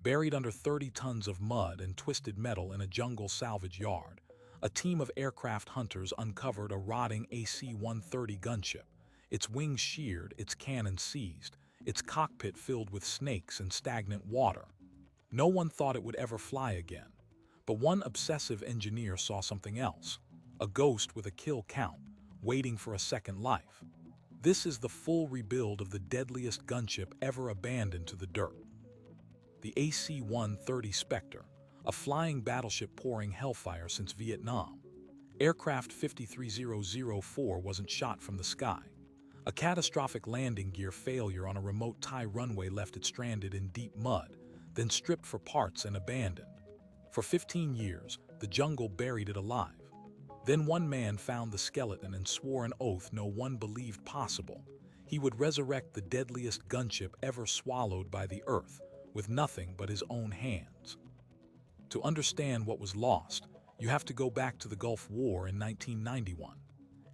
Buried under 30 tons of mud and twisted metal in a jungle salvage yard, a team of aircraft hunters uncovered a rotting AC-130 gunship, its wings sheared, its cannon seized, its cockpit filled with snakes and stagnant water. No one thought it would ever fly again, but one obsessive engineer saw something else, a ghost with a kill count, waiting for a second life. This is the full rebuild of the deadliest gunship ever abandoned to the dirt. The AC-130 Spectre, a flying battleship pouring hellfire since Vietnam. Aircraft 53004 wasn't shot from the sky. A catastrophic landing gear failure on a remote Thai runway left it stranded in deep mud, then stripped for parts and abandoned. For 15 years, the jungle buried it alive. Then one man found the skeleton and swore an oath no one believed possible. He would resurrect the deadliest gunship ever swallowed by the earth, with nothing but his own hands. To understand what was lost, you have to go back to the Gulf War in 1991.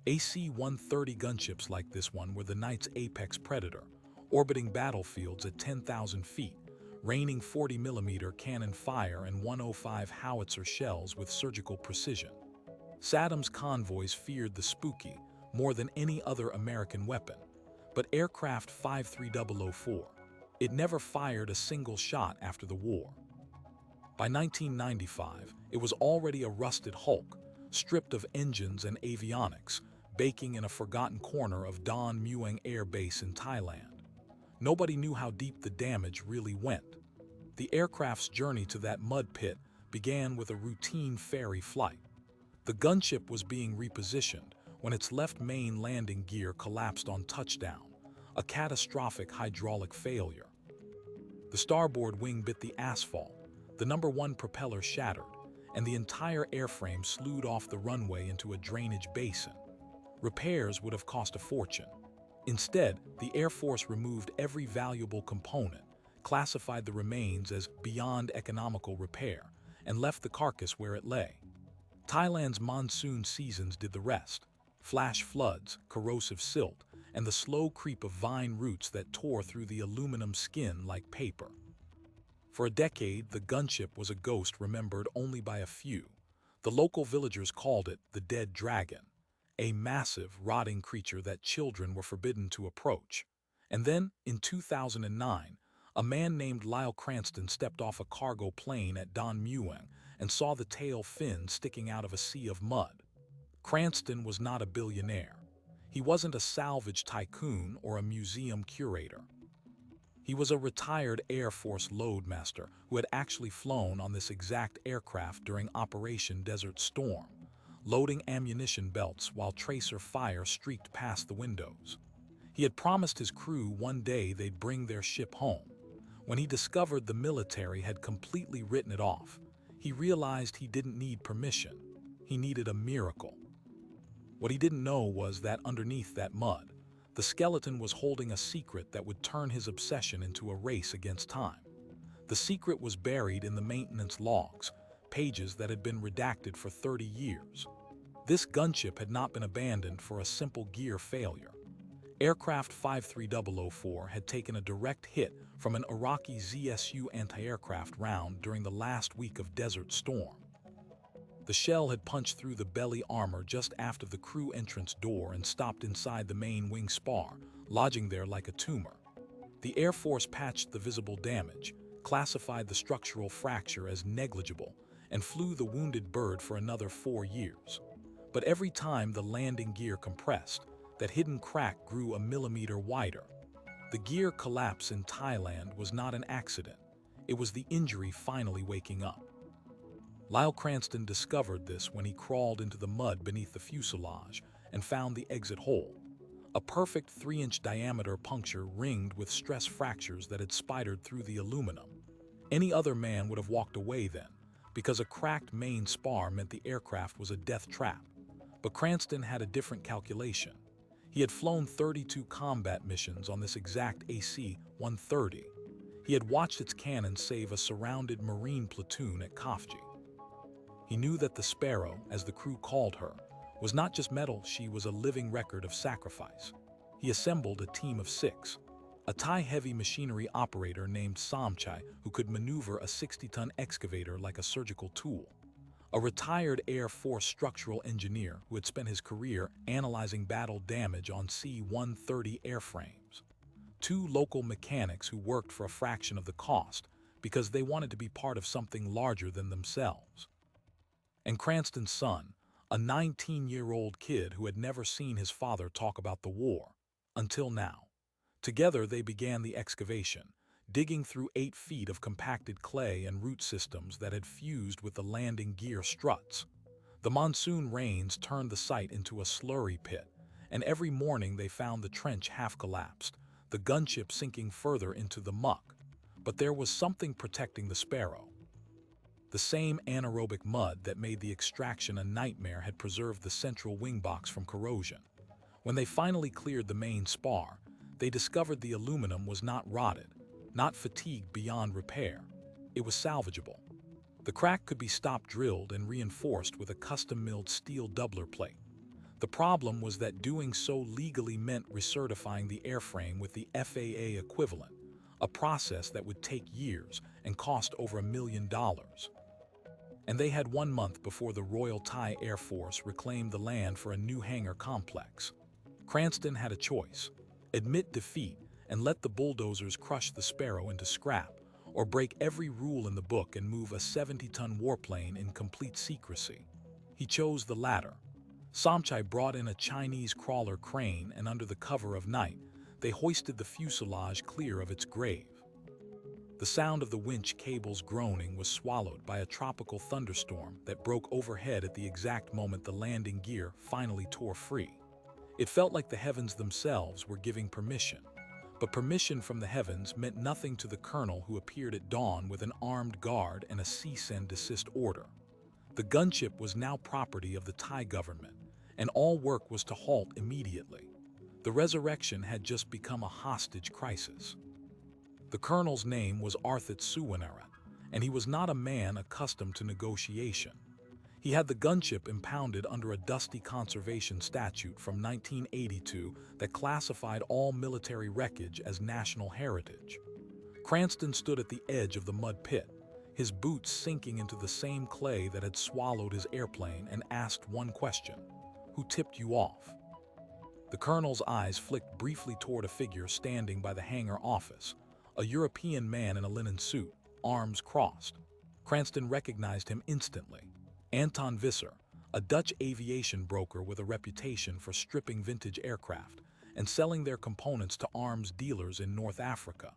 AC-130 gunships like this one were the night's apex predator, orbiting battlefields at 10,000 feet, raining 40mm cannon fire and 105 howitzer shells with surgical precision. Saddam's convoys feared the spooky more than any other American weapon, but aircraft 53004, it never fired a single shot after the war. By 1995, it was already a rusted hulk, stripped of engines and avionics, baking in a forgotten corner of Don Mueang Air Base in Thailand. Nobody knew how deep the damage really went. The aircraft's journey to that mud pit began with a routine ferry flight. The gunship was being repositioned when its left main landing gear collapsed on touchdown, a catastrophic hydraulic failure. The starboard wing bit the asphalt, the number one propeller shattered, and the entire airframe slewed off the runway into a drainage basin. Repairs would have cost a fortune. Instead, the Air Force removed every valuable component, classified the remains as beyond economical repair, and left the carcass where it lay. Thailand's monsoon seasons did the rest. Flash floods, corrosive silt, and the slow creep of vine roots that tore through the aluminum skin like paper. For a decade, the gunship was a ghost remembered only by a few. The local villagers called it the dead dragon, a massive, rotting creature that children were forbidden to approach. And then, in 2009, a man named Lyle Cranston stepped off a cargo plane at Don Mueang and saw the tail fin sticking out of a sea of mud. Cranston was not a billionaire. He wasn't a salvage tycoon or a museum curator. He was a retired Air Force loadmaster who had actually flown on this exact aircraft during Operation Desert Storm, loading ammunition belts while tracer fire streaked past the windows. He had promised his crew one day they'd bring their ship home. When he discovered the military had completely written it off, he realized he didn't need permission. He needed a miracle. What he didn't know was that underneath that mud, the skeleton was holding a secret that would turn his obsession into a race against time. The secret was buried in the maintenance logs, pages that had been redacted for 30 years. This gunship had not been abandoned for a simple gear failure. Aircraft 53004 had taken a direct hit from an Iraqi ZSU anti-aircraft round during the last week of Desert Storm. The shell had punched through the belly armor just after the crew entrance door and stopped inside the main wing spar, lodging there like a tumor. The Air Force patched the visible damage, classified the structural fracture as negligible, and flew the wounded bird for another 4 years. But every time the landing gear compressed, that hidden crack grew a millimeter wider. The gear collapse in Thailand was not an accident. It was the injury finally waking up. Lyle Cranston discovered this when he crawled into the mud beneath the fuselage and found the exit hole, a perfect 3-inch diameter puncture ringed with stress fractures that had spidered through the aluminum. Any other man would have walked away then, because a cracked main spar meant the aircraft was a death trap. But Cranston had a different calculation. He had flown 32 combat missions on this exact AC-130. He had watched its cannon save a surrounded Marine platoon at Kafji. He knew that the Sparrow, as the crew called her, was not just metal, she was a living record of sacrifice. He assembled a team of 6, a Thai heavy machinery operator named Somchai who could maneuver a 60-ton excavator like a surgical tool, a retired Air Force structural engineer who had spent his career analyzing battle damage on C-130 airframes, two local mechanics who worked for a fraction of the cost because they wanted to be part of something larger than themselves, and Cranston's son, a 19-year-old kid who had never seen his father talk about the war until now. Together they began the excavation, digging through 8 feet of compacted clay and root systems that had fused with the landing gear struts. The monsoon rains turned the site into a slurry pit, and every morning they found the trench half collapsed, the gunship sinking further into the muck. But there was something protecting the Sparrow. The same anaerobic mud that made the extraction a nightmare had preserved the central wing box from corrosion. When they finally cleared the main spar, they discovered the aluminum was not rotted, not fatigued beyond repair. It was salvageable. The crack could be stop-drilled and reinforced with a custom-milled steel doubler plate. The problem was that doing so legally meant recertifying the airframe with the FAA equivalent, a process that would take years and cost over $1 million. And they had 1 month before the Royal Thai Air Force reclaimed the land for a new hangar complex. Cranston had a choice: admit defeat and let the bulldozers crush the Sparrow into scrap, or break every rule in the book and move a 70-ton warplane in complete secrecy. He chose the latter. Somchai brought in a Chinese crawler crane, and under the cover of night, they hoisted the fuselage clear of its grave. The sound of the winch cables groaning was swallowed by a tropical thunderstorm that broke overhead at the exact moment the landing gear finally tore free. It felt like the heavens themselves were giving permission. But permission from the heavens meant nothing to the colonel who appeared at dawn with an armed guard and a cease and desist order. The gunship was now property of the Thai government, and all work was to halt immediately. The resurrection had just become a hostage crisis. The colonel's name was Arthur Suwanara, and he was not a man accustomed to negotiation. He had the gunship impounded under a dusty conservation statute from 1982 that classified all military wreckage as national heritage. Cranston stood at the edge of the mud pit, his boots sinking into the same clay that had swallowed his airplane, and asked one question: "Who tipped you off?" The colonel's eyes flicked briefly toward a figure standing by the hangar office, a European man in a linen suit, arms crossed. Cranston recognized him instantly. Anton Visser, a Dutch aviation broker with a reputation for stripping vintage aircraft and selling their components to arms dealers in North Africa.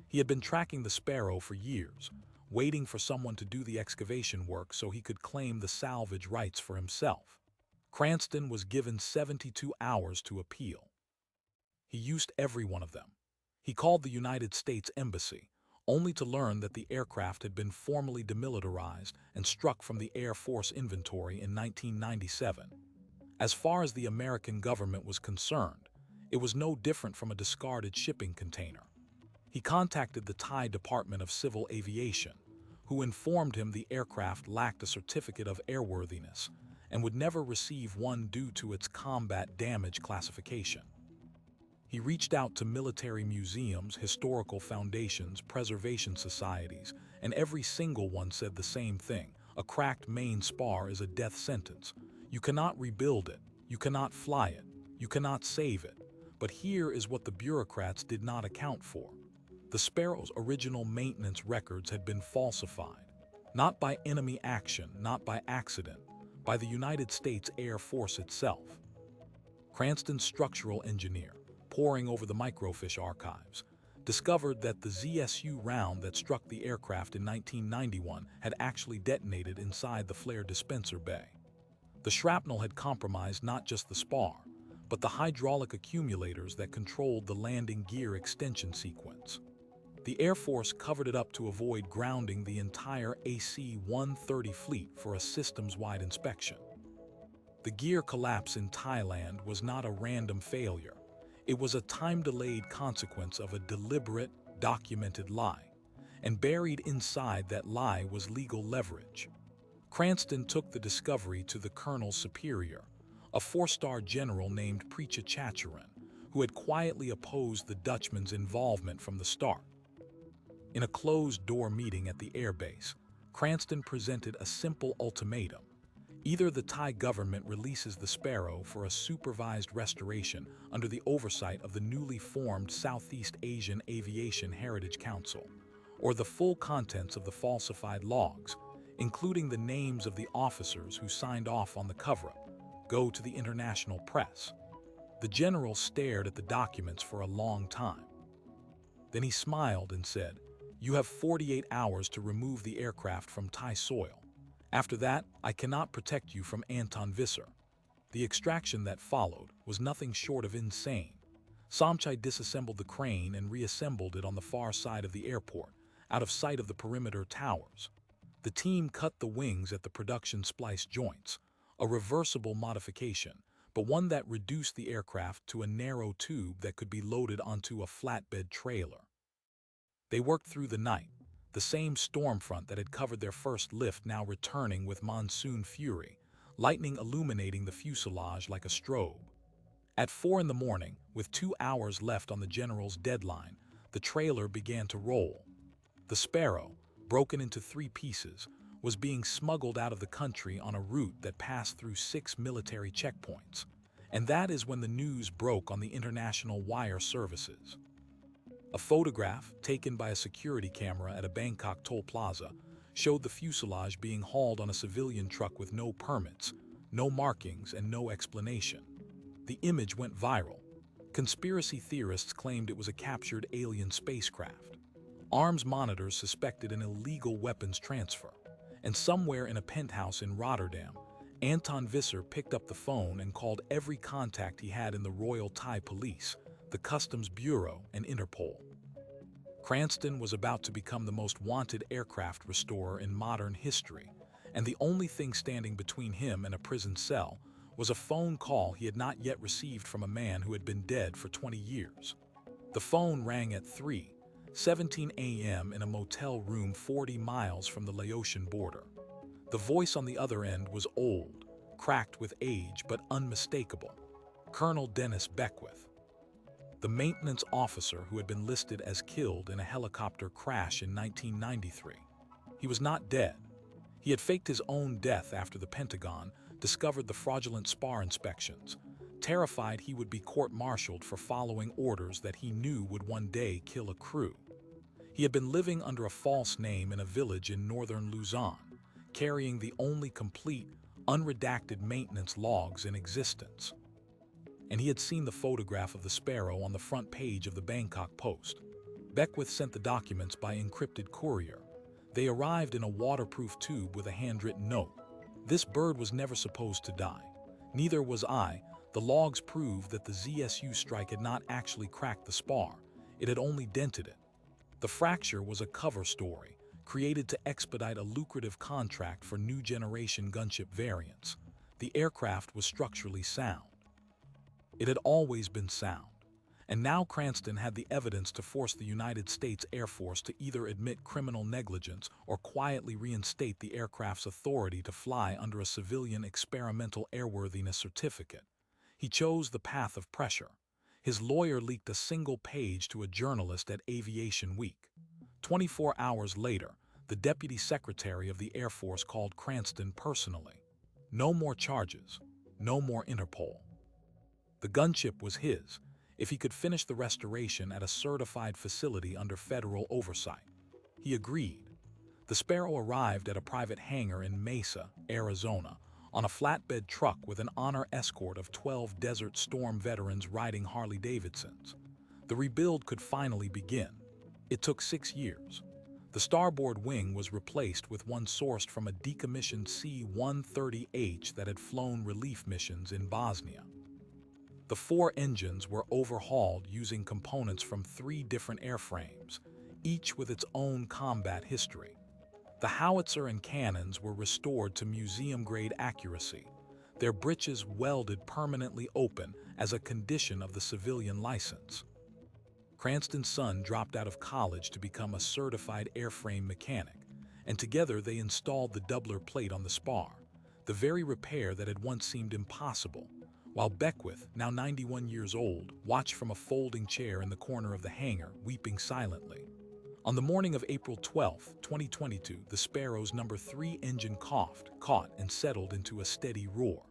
He had been tracking the Sparrow for years, waiting for someone to do the excavation work so he could claim the salvage rights for himself. Cranston was given 72 hours to appeal. He used every one of them. He called the United States Embassy, only to learn that the aircraft had been formally demilitarized and struck from the Air Force inventory in 1997. As far as the American government was concerned, it was no different from a discarded shipping container. He contacted the Thai Department of Civil Aviation, who informed him the aircraft lacked a certificate of airworthiness and would never receive one due to its combat damage classification. He reached out to military museums, historical foundations, preservation societies, and every single one said the same thing: a cracked main spar is a death sentence. You cannot rebuild it, you cannot fly it, you cannot save it. But here is what the bureaucrats did not account for. The Sparrow's original maintenance records had been falsified, not by enemy action, not by accident, by the United States Air Force itself. Cranston's structural engineer, poring over the microfiche archives, discovered that the ZSU round that struck the aircraft in 1991 had actually detonated inside the flare dispenser bay. The shrapnel had compromised not just the spar, but the hydraulic accumulators that controlled the landing gear extension sequence. The Air Force covered it up to avoid grounding the entire AC-130 fleet for a systems-wide inspection. The gear collapse in Thailand was not a random failure. It was a time-delayed consequence of a deliberate, documented lie, and buried inside that lie was legal leverage. Cranston took the discovery to the colonel's superior, a 4-star general named Precha Chacharan, who had quietly opposed the Dutchman's involvement from the start. In a closed-door meeting at the airbase, Cranston presented a simple ultimatum. Either the Thai government releases the Sparrow for a supervised restoration under the oversight of the newly formed Southeast Asian Aviation Heritage Council, or the full contents of the falsified logs, including the names of the officers who signed off on the cover-up, go to the international press. The general stared at the documents for a long time. Then he smiled and said, "You have 48 hours to remove the aircraft from Thai soil. After that, I cannot protect you from Anton Visser." The extraction that followed was nothing short of insane. Somchai disassembled the crane and reassembled it on the far side of the airport, out of sight of the perimeter towers. The team cut the wings at the production splice joints, a reversible modification, but one that reduced the aircraft to a narrow tube that could be loaded onto a flatbed trailer. They worked through the night, the same storm front that had covered their first lift now returning with monsoon fury, lightning illuminating the fuselage like a strobe. At 4 in the morning, with 2 hours left on the general's deadline, the trailer began to roll. The Sparrow, broken into 3 pieces, was being smuggled out of the country on a route that passed through 6 military checkpoints. And that is when the news broke on the international wire services. A photograph, taken by a security camera at a Bangkok toll plaza, showed the fuselage being hauled on a civilian truck with no permits, no markings, and no explanation. The image went viral. Conspiracy theorists claimed it was a captured alien spacecraft. Arms monitors suspected an illegal weapons transfer. And somewhere in a penthouse in Rotterdam, Anton Visser picked up the phone and called every contact he had in the Royal Thai Police, the Customs Bureau, and Interpol. Cranston was about to become the most wanted aircraft restorer in modern history, and the only thing standing between him and a prison cell was a phone call he had not yet received from a man who had been dead for 20 years. The phone rang at 3:17 a.m. in a motel room 40 miles from the Laotian border. The voice on the other end was old, cracked with age but unmistakable. Colonel Dennis Beckwith, the maintenance officer who had been listed as killed in a helicopter crash in 1993. He was not dead. He had faked his own death after the Pentagon discovered the fraudulent SPAR inspections, terrified he would be court-martialed for following orders that he knew would one day kill a crew. He had been living under a false name in a village in northern Luzon, carrying the only complete, unredacted maintenance logs in existence. And he had seen the photograph of the Sparrow on the front page of the Bangkok Post. Beckwith sent the documents by encrypted courier. They arrived in a waterproof tube with a handwritten note. "This bird was never supposed to die. Neither was I. The logs proved that the ZSU strike had not actually cracked the spar. It had only dented it. The fracture was a cover story, created to expedite a lucrative contract for new generation gunship variants. The aircraft was structurally sound. It had always been sound. And now Cranston had the evidence to force the United States Air Force to either admit criminal negligence or quietly reinstate the aircraft's authority to fly under a civilian experimental airworthiness certificate. He chose the path of pressure. His lawyer leaked a single page to a journalist at Aviation Week. 24 hours later, the Deputy Secretary of the Air Force called Cranston personally. No more charges, no more Interpol. The gunship was his, if he could finish the restoration at a certified facility under federal oversight. He agreed. The Sparrow arrived at a private hangar in Mesa, Arizona, on a flatbed truck with an honor escort of 12 Desert Storm veterans riding Harley-Davidsons. The rebuild could finally begin. It took 6 years. The starboard wing was replaced with one sourced from a decommissioned C-130H that had flown relief missions in Bosnia. The 4 engines were overhauled using components from 3 different airframes, each with its own combat history. The howitzer and cannons were restored to museum-grade accuracy, their breeches welded permanently open as a condition of the civilian license. Cranston's son dropped out of college to become a certified airframe mechanic, and together they installed the doubler plate on the spar, the very repair that had once seemed impossible, while Beckwith, now 91 years old, watched from a folding chair in the corner of the hangar, weeping silently. On the morning of April 12, 2022, the Sparrow's number 3 engine coughed, caught, and settled into a steady roar.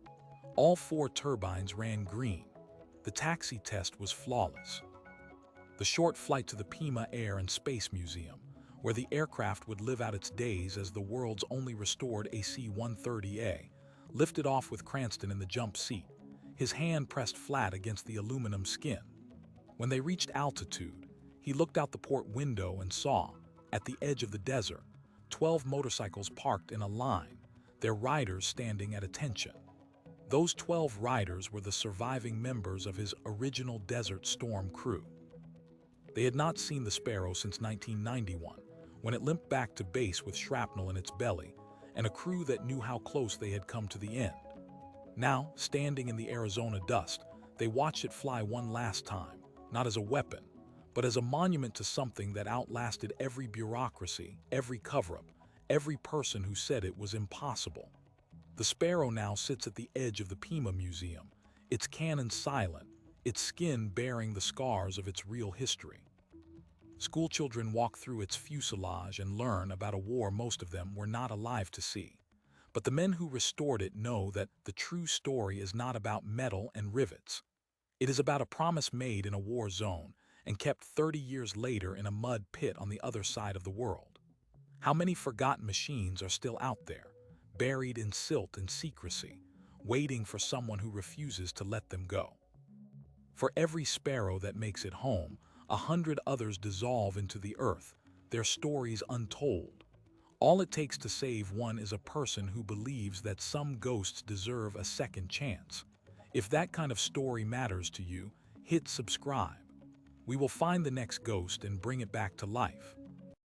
All 4 turbines ran green. The taxi test was flawless. The short flight to the Pima Air and Space Museum, where the aircraft would live out its days as the world's only restored AC-130A, lifted off with Cranston in the jump seat, his hand pressed flat against the aluminum skin. When they reached altitude, he looked out the port window and saw, at the edge of the desert, 12 motorcycles parked in a line, their riders standing at attention. Those 12 riders were the surviving members of his original Desert Storm crew. They had not seen the Sparrow since 1991, when it limped back to base with shrapnel in its belly, and a crew that knew how close they had come to the end. Now, standing in the Arizona dust, they watched it fly one last time, not as a weapon, but as a monument to something that outlasted every bureaucracy, every cover-up, every person who said it was impossible. The Sparrow now sits at the edge of the Pima Museum, its cannon silent, its skin bearing the scars of its real history. Schoolchildren walk through its fuselage and learn about a war most of them were not alive to see. But the men who restored it know that the true story is not about metal and rivets. It is about a promise made in a war zone and kept 30 years later in a mud pit on the other side of the world. How many forgotten machines are still out there, buried in silt and secrecy, waiting for someone who refuses to let them go? For every Sparrow that makes it home, 100 others dissolve into the earth, their stories untold. All it takes to save one is a person who believes that some ghosts deserve a second chance. If that kind of story matters to you, hit subscribe. We will find the next ghost and bring it back to life.